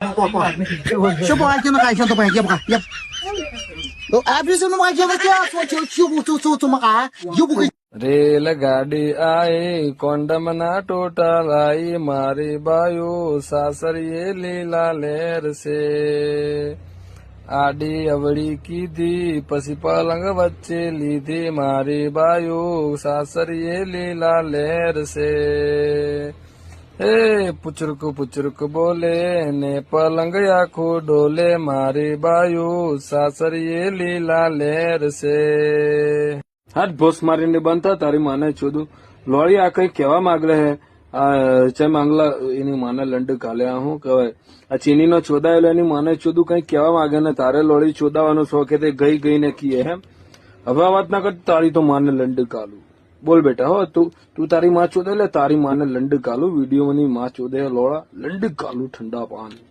શું પકડાય છે કાંઈ છે તો ભાઈ પકડા આ બી શું મકા જેવા છે શું મકા યુ રેલગાડી આઈ કોંડમના ટોટલ આઈ મારી બાયું સાસરીએ લીલા લેર છે આડી અવળી કીધી પછી પલંગ વચ્ચે લીધી મારી બાયું સાસરીએ લીલા લેર છે એ પુચરુક બોલે ને પલંગ આખું ડોલે મારી બાયું સાસરીએ લીલા લેર છે હાથ ભોસ મારીને બનતા તારી માને ચોદું લોળી આ કઈ કહેવા માંગલે હે ચે માંગલા એની માને લંડ કાલ્યા હું કહેવાય આ ચીની નો ચોદાયેલો એની માને ચોદું કઈ કહેવા માંગે ને તારે લોળી ચોદાવાનો શોખ તે ગઈ ને કીએ હે હવે આ વાત ના કર તારી તો માને લંડ કાલું બોલ બેટા હો તું તારી માં ચોદે લે તારી માને લંડ કાલું વિડીયો ની માં ચોદે લોળા લંડ કાલું ઠંડા પાણી